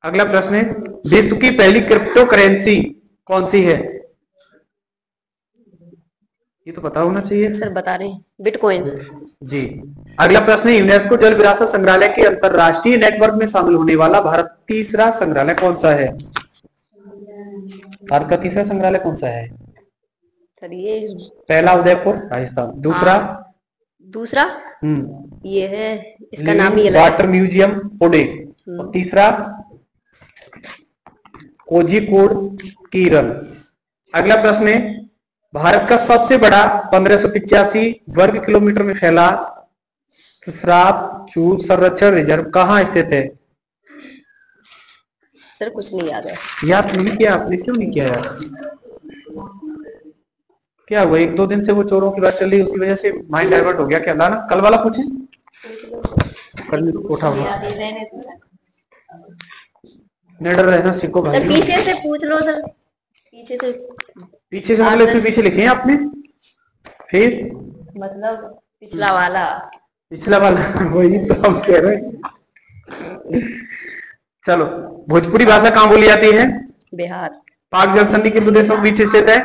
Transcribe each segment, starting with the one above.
अगला प्रश्न है, विश्व की पहली क्रिप्टो करेंसी कौन सी है? ये तो पता होना चाहिए सर, बता रहे हैं, बिटकॉइन। जी। अगला प्रश्न है, यूनेस्को जल विरासत संग्रहालय के अंतरराष्ट्रीय नेटवर्क में शामिल होने वाला भारत तीसरा संग्रहालय कौन सा है? भारत का तीसरा संग्रहालय कौन सा है? सर ये पहला उदयपुर राजस्थान, दूसरा दूसरा ये है, इसका नाम ही अलग है। वाटर म्यूजियम पुणे, और तीसरा कोझिकोड केरल। अगला प्रश्न है, भारत का सबसे बड़ा 1585 वर्ग किलोमीटर में फैला श्राप चूर संरक्षण रिजर्व कहाँ स्थित है? सर कुछ नहीं याद है। याद नहीं किया आपने? क्यों नहीं किया यार? क्या हुआ, एक दो दिन से वो चोरों की बात चल रही, उसी वजह से माइंड डाइवर्ट हो गया क्या? ना कल वाला पूछे, कल उठा हुआ निडर रहना सीखो भाई। पीछे से पूछ लो सर, पीछे से मतलब इसमें पीछे लिखे हैं आपने? फिर मतलब पिछला वाला वही तो हम कह रहे हैं। चलो, भोजपुरी भाषा कहाँ बोली जाती है? बिहार। पाक जनसंधि किन देशों के बीच स्थित है?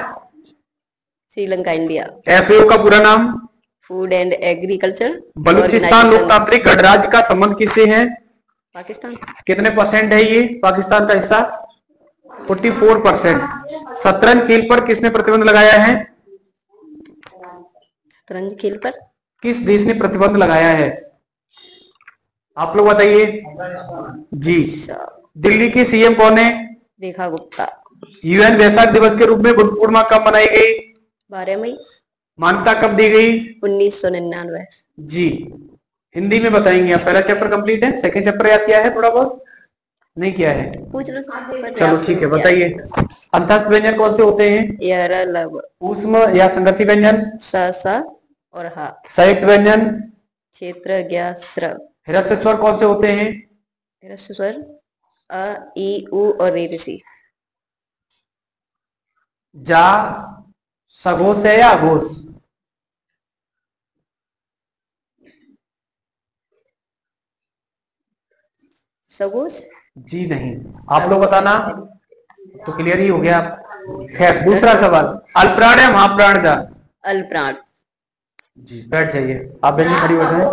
श्रीलंका, इंडिया। एफएओ का पूरा नाम? Food and agriculture. बलूचिस्तान लोकतांत्रिक गणराज्य का संबंध किससे है? पाकिस्तान। कितने % है ये पाकिस्तान का हिस्सा? 44%। शतरंज खेल पर किसने प्रतिबंध लगाया है? शतरंज खेल पर किस देश ने प्रतिबंध लगाया है? आप लोग बताइए जी। दिल्ली की सीएम कौन है? रेखा गुप्ता। यूएन वैसाख दिवस के रूप में बुद्ध पूर्णिमा कब मनाई गई? 12 मई। मान्यता कब दी गई? 1999। जी। हिंदी में बताएंगे आप। पहला चैप्टर कंप्लीट है, सेकंड चैप्टर याद किया है? थोड़ा बहुत नहीं किया है? पूछ लो। चलो ठीक है, बताइए। अंतस्थ व्यंजन कौन से होते हैं? यर, लव। ऊष्म या संघर्षी व्यंजन? स और हा। संयुक्त व्यंजन? क्षेत्र, ज्ञ, स्र। ह्रस्व स्वर कौन से होते हैं? ह्रस्व स्वर अ, ई, उ और रे, ऋषि। जा सघोष है या अघोष? सघोष? जी नहीं, आप लोग बताना तो क्लियर ही हो गया। खैर, दूसरा सवाल, अल्पप्राण या महाप्राण जा? अल्पप्राण। जी, बैठ जाइए। आप बेंच खड़ी हो जाए।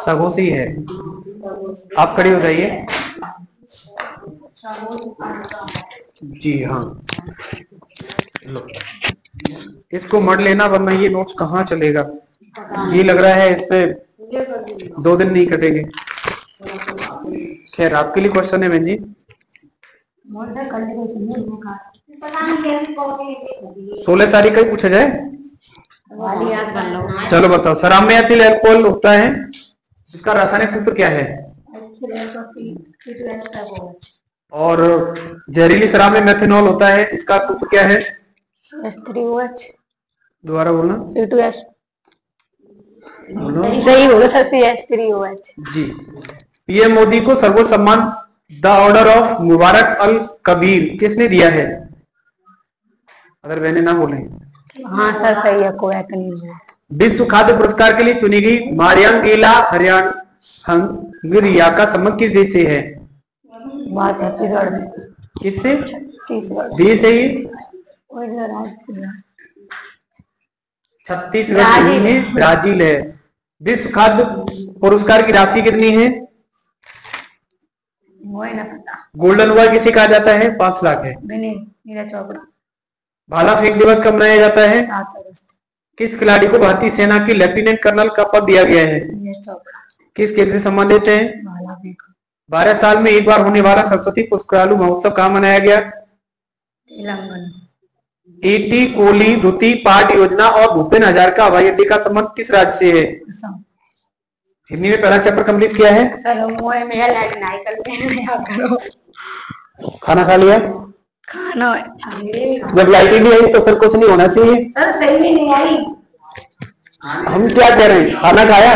सघोष ही है। आप खड़ी हो जाइए। जी हाँ, लो इसको मर लेना, वरना ये नोट्स कहाँ चलेगा। ये लग रहा है इस पे 2 दिन नहीं कटेंगे। खैर, आपके लिए क्वेश्चन है बहन जी। 16 तारीख का ही पूछा जाए। चलो बताओ, शराब में एथिल अल्कोहल होता है, इसका रासायनिक सूत्र क्या है? और जहरीली शराब में मेथनॉल होता है, इसका सूत्र क्या है? H3OH। दोबारा बोलना। C2H। सही होगा सर, H3OH। जी। पीएम मोदी को सर्वोच्च सम्मान द ऑर्डर ऑफ मुबारक अल कबीर किसने दिया है? अगर मैंने ना बोले। हाँ सर, सही है, कोई नहीं। विश्व खाद्य पुरस्कार के लिए चुनी गई मारियांगेला हंगरिया का संबंध किस देश से है? छत्तीसगढ़ में। किससे? छत्तीसगढ़ देश है ये? छत्तीसगढ़ नहीं है, ब्राजील है। विश्व खाद्य पुरस्कार की राशि कितनी है? गोल्डन वॉय किसे कहा जाता है? 5 लाख है। नीरज चोपड़ा। भाला फेंक दिवस कब मनाया जाता है? 7 अगस्त। किस खिलाड़ी को भारतीय सेना की लेफ्टिनेंट कर्नल का पद दिया गया है? नीरज चोपड़ा। किस खेल से संबंधित है? भाला फेंक। 12 साल में एक बार होने वाला सरस्वती पुष्करालु महोत्सव कहाँ मनाया गया? तेलंगाना। एटी कोली द्वितीय पाठ योजना और भूपेन हजारिका हवाई अड्डे का संबंध किस राज्य से है? हिंदी में पहला चैप्टर कंप्लीट किया है? खाना खा लिया? खाना जब लाइट नहीं आई तो फिर कुछ नहीं होना चाहिए। सर सही में नहीं आई। हम क्या कह रहे हैं, खाना खाया?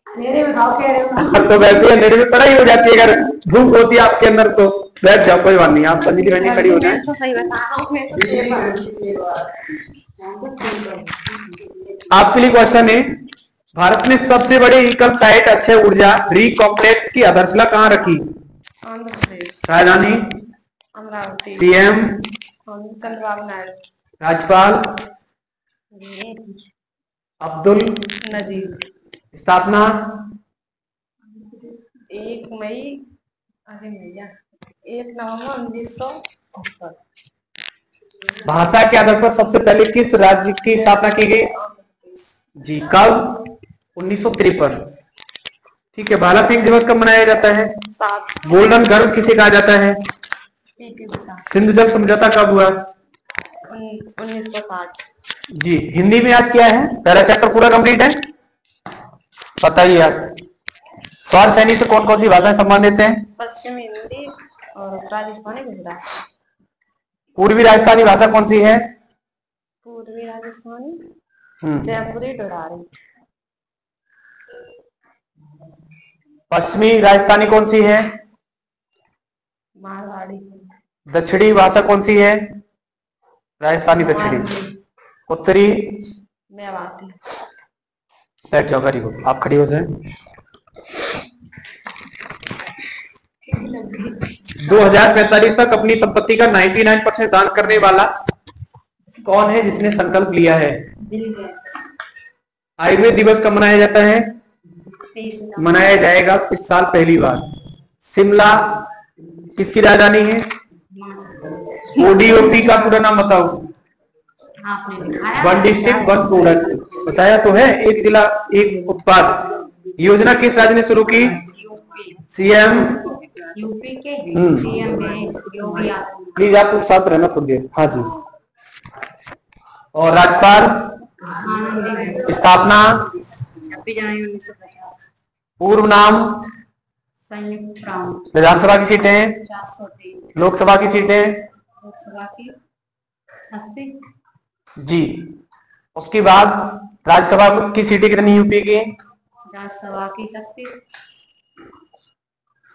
अंधेरे में खाओ कह रहे हो। तो वैसे अंधेरे में पढ़ाई हो जाती है, अगर भूख होती है आपके अंदर तो बैठ जाओ, कोई बात नहीं। आप संजीव बहनी खड़ी हो जाए। तो सही बता रहा हूं मैं आपके लिए क्वेश्चन है, भारत ने सबसे बड़े एकल साइट अक्षय ऊर्जा री कॉम्प्लेक्स की आधारशिला कहाँ रखी? आंध्र प्रदेश। राजधानी अमरावती। सीएम चंद्रबाबू नायडू। राज्यपाल अब्दुल नजीर। स्थापना 1 मई, अरे भैया 1 नवंबर 1970। भाषा के आधार पर सबसे पहले किस राज्य की स्थापना की गई? जी, कब? 1953। ठीक है। भाला फेंक दिवस कब मनाया जाता है? 7। गोल्डन गर्ल किसे कहा जाता है? पीटी उषा। सिंधु जल समझौता कब हुआ? 1960। जी, हिंदी में आज क्या है? पहला चैप्टर पूरा कंप्लीट है, बताइए आप। स्वार सैनी से कौन कौन सी भाषाएं संबंधित हैं? पश्चिमी हिंदी और राजस्थानी गुजराती। पूर्वी राजस्थानी भाषा कौन सी है? पूर्वी राजस्थानी जयपुरी ढोढारी। पश्चिमी राजस्थानी कौन सी है? मारवाड़ी। दक्षिणी भाषा कौन सी है? राजस्थानी दक्षिणी। उत्तरी मेवाती। बैठ जाओ, वेरी गुड। आप खड़ी हो जाए। 2045 तक अपनी संपत्ति का 99% दान करने वाला कौन है जिसने संकल्प लिया है? आयुर्वेद दिवस कब मनाया जाता है? मनाया जाएगा इस साल पहली बार। शिमला किसकी राजधानी है? ओडीओपी का पूरा नाम बताओ। वन डिस्ट्रिक्ट वन प्रोडक्ट बताया तो है। एक जिला एक उत्पाद योजना किस राज्य ने शुरू की? सीएम यूपी के सीएम योगी। प्लीज आप लोग साथ रहना थोड़ी देर। हाँ जी। और राज्यपाल स्थापना 26 जनवरी 1950। पूर्व नाम संयुक्त प्रांत। विधानसभा की सीटें 403। लोकसभा की सीटें लोकसभा की 80। जी। उसके बाद राज्यसभा की सीटें कितनी यूपी की? राज्यसभा की 36।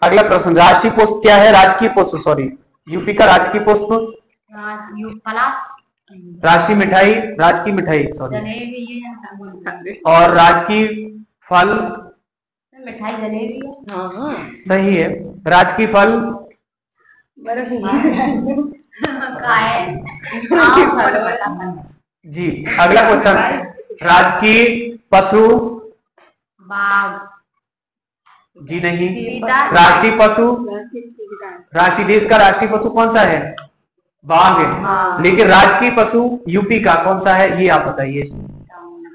अगला प्रश्न, राष्ट्रीय पुष्प क्या है? राजकीय पुष्प, सॉरी, यूपी का राजकीय पुष्प? राष्ट्रीय मिठाई, राजकीय मिठाई सॉरी, और राजकीय फल? मिठाई जलेबी है। हाँ सही है। राजकीय फल? जी। अगला क्वेश्चन, राजकीय पशु? बाघ। जी नहीं। राष्ट्रीय पशु? राष्ट्रीय देश का राष्ट्रीय पशु कौन सा है? बाघ है। लेकिन राजकीय पशु यूपी का कौन सा है ये आप बताइए।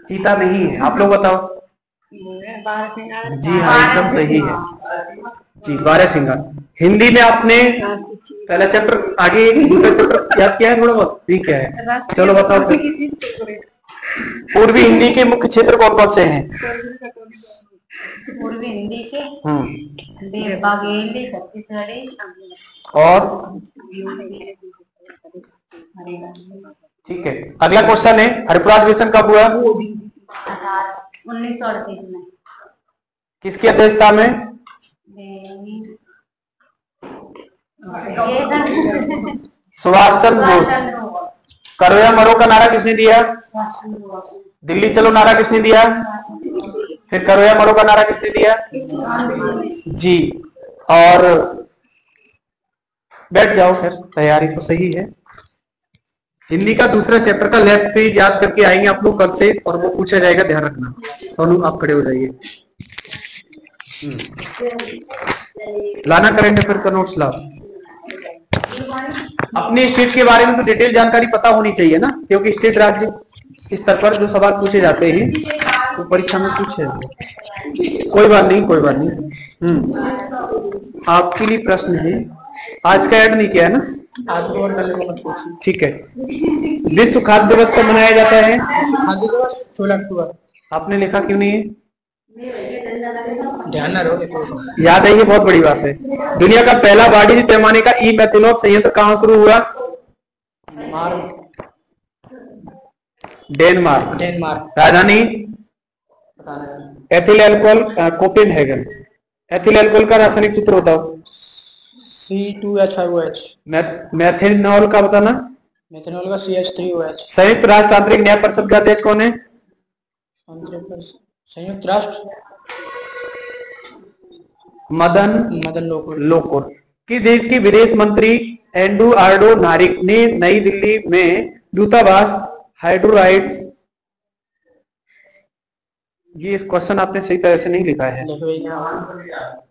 चीता नहीं है। आप लोग बताओ। जी हाँ, एकदम सही है जी, बारहसिंगा। हिंदी में आपने पहला चैप्टर आगे दूसरा चैप्टर याद किया है थोड़ा बहुत? ठीक है, चलो बताओ फिर। पूर्वी हिंदी के मुख्य क्षेत्र कौन कौन से हैं? पूर्वी हिंदी के बाघेली, छत्तीसगढ़ी और ठीक है। अगला क्वेश्चन है, हरिपुरा अधिवेशन कब हुआ? 1938 में। किसकी अध्यक्षता में? सुभाष चंद्र बोस। करोया मरो का नारा किसने दिया? दिल्ली चलो नारा किसने दिया? फिर करोया मरो का नारा किसने दिया? जी। और बैठ जाओ फिर, तैयारी तो सही है। हिंदी का दूसरा चैप्टर का लेफ्ट पेज याद करके आएंगे आप लोग कल से, और वो पूछा जाएगा, ध्यान रखना। सोनू आप खड़े हो जाइए। लाना करेंट अफेयर का नोट्स लाओ। अपने स्टेट के बारे में तो डिटेल जानकारी पता होनी चाहिए ना, क्योंकि स्टेट राज्य स्तर पर जो सवाल पूछे जाते हैं वो परीक्षा में पूछे। कोई बात नहीं, कोई बात नहीं। आपके लिए प्रश्न है, आज का ऐड नहीं किया है ना? आज को और कल को मत पूछिए, ठीक है। विश्व खाद्य दिवस कब मनाया जाता है? खाद्य दिवस 16 अक्टूबर। आपने लिखा क्यों नहीं है? ध्यान न रहो, याद है, ये बहुत बड़ी बात है। दुनिया का पहला वाणिज्यिक पैमाने का ई मेथनॉल संयंत्र कहाँ शुरू हुआ? डेनमार्क। राजधानी? Ethyl alcohol Copenhagen. Ethyl alcohol का रासायनिक सूत्र बताओ। C2H5OH। मेथनॉल का बताना। मेथनॉल का CH3OH। संयुक्त राष्ट्र आंतरिक न्याय परिषद का अध्यक्ष कौन है? संयुक्त राष्ट्र मदन लोकुर। किस देश के विदेश मंत्री एडुआर्डो नारिक ने नई दिल्ली में दूतावास हाइड्रोराइड्स, ये इस क्वेश्चन आपने सही तरह से नहीं लिखा है।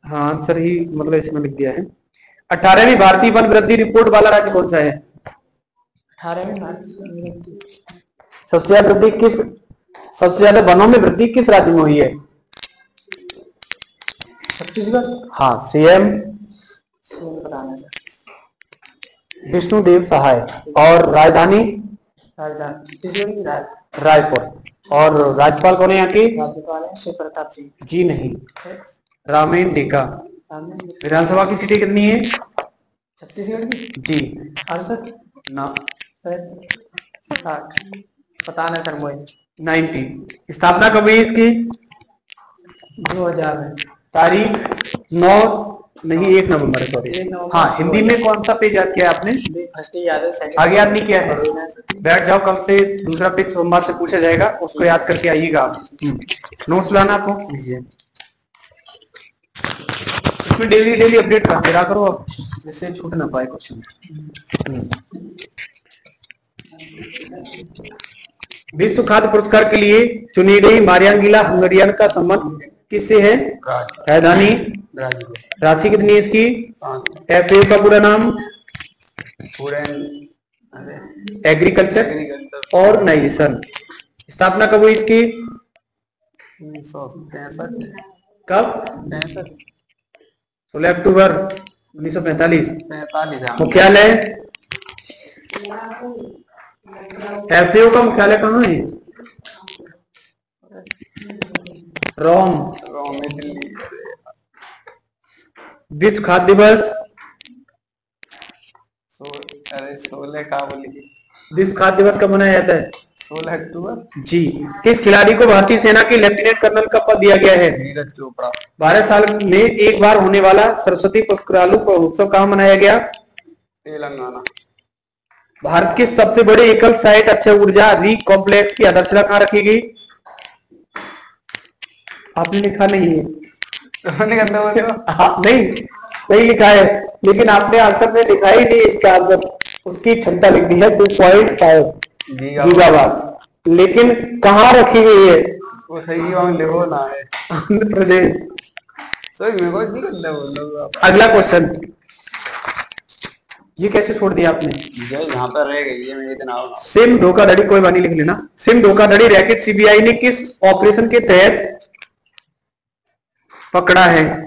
हाँ आंसर ही मतलब इसमें लिख दिया है। 18वीं भारतीय वन वृद्धि रिपोर्ट वाला राज्य कौन सा है? 18वीं सबसे ज्यादा वनों में वृद्धि किस राज्य में हुई है? छत्तीसगढ़। हाँ सीएम बताना सर। विष्णुदेव सहाय। और राजधानी? छत्तीसगढ़ की रायपुर। और राज्यपाल कौन है यहाँ की? राज्यपाल है शिव प्रताप सिंह जी नहीं, रामेन डेका। विधानसभा की सीटें कितनी है छत्तीसगढ़ की? जी 68 ना 60 पता नहीं सर मुझे। 90। स्थापना कब हुई इसकी? 2000 में। तारीख 9 नहीं 1 नवंबर, सॉरी। हाँ हिंदी में कौन सा पेज याद किया आपने? फर्स्ट याद है, आगे याद नहीं किया है? बैठ जाओ, कल से दूसरा पेज सोमवार से पूछा जाएगा, उसको याद करके आइएगा आप। नोट्स लाना आपको, इसमें डेली अपडेट करते रहा करो आप, जिससे छूट ना पाए क्वेश्चन। विश्व खाद्य पुरस्कार के लिए चुनी गई मारियांगिला हंगरियन का संबंध किससे है? राजधानी? राशि कितनी है इसकी? एफएओ का पूरा नाम? Agriculture organization. स्थापना कब हुई इसकी? 1965। कब? 16 अक्टूबर 1945। मुख्यालय? एफएओ का मुख्यालय कहाँ है? रोम। विश्व खाद्य दिवस? 16 का बोली। विश्व खाद्य दिवस कब मनाया जाता है? 16 अक्टूबर। जी। किस खिलाड़ी को भारतीय सेना के लेफ्टिनेंट कर्नल का पद दिया गया है? नीरज चोपड़ा। 12 साल में एक बार होने वाला सरस्वती पुष्करालु उत्सव कहाँ मनाया गया? तेलंगाना। भारत के सबसे बड़े एकल साइट अक्षय ऊर्जा री कॉम्प्लेक्स की आधारशिला कहाँ रखी गई? आपने लिखा नहीं है। हाँ, नहीं लिखा है, लेकिन आपने आंसर में लिखा ही नहीं इसका आंसर। उसकी क्षमता लिख दी है 2.5 गीगावाट, लेकिन कहाँ रखी गई है? वो सही लिखो ना है। आंध्र प्रदेश। अगला क्वेश्चन, ये कैसे छोड़ दिया आपने? यहाँ पर रह गई है, मेरे दिन आओ। सिम धोखाधड़ी, कोई बात नहीं, लिख लेना। सिम धोखाधड़ी रैकेट सीबीआई ने किस ऑपरेशन के तहत पकड़ा है?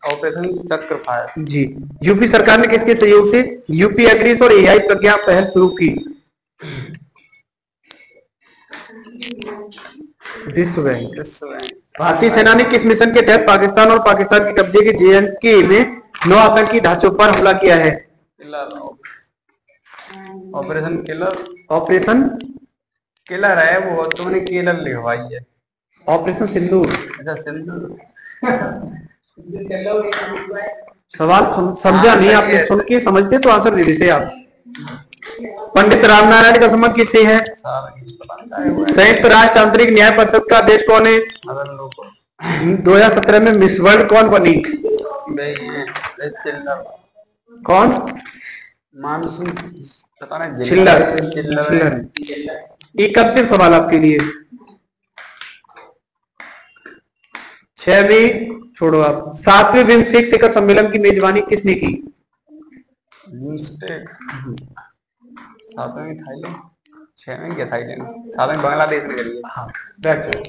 ऑपरेशन चक्रफायर। जी। यूपी सरकार ने किसके सहयोग से यूपी एग्रीस और एआई प्रज्ञा पहल शुरू की? विश्व बैंक। भारतीय सेना ने किस मिशन के तहत पाकिस्तान और पाकिस्तान के कब्जे के JNK में 9 आतंकी ढांचों पर हमला किया है? Operation killer. ऑपरेशन किलर है वो, तुमने किलर लिखवाई है। ऑपरेशन सिंदूर। अच्छा सिंदूर। सवाल समझा नहीं आपने? सुन के समझते तो आंसर दे देते आप। पंडित रामनारायण का संबंध किससे है? संयुक्त राष्ट्र आंतरिक न्याय परिषद का अध्यक्ष कौन है? 2017 में मिस वर्ल्ड कौन बनी? कौन? मानसून पता नहीं। चिल्लर। 31 सवाल आपके लिए। 6वीं छोड़ो आप, 7वें बिम्स्टेक शिखर सम्मेलन की मेजबानी किसने की? बिम्स्टेक 7वें थाईलैंड, 6वें क्या थाईलैंड, 7वें बांग्लादेश ने करी है। हाँ बैठ जाओ।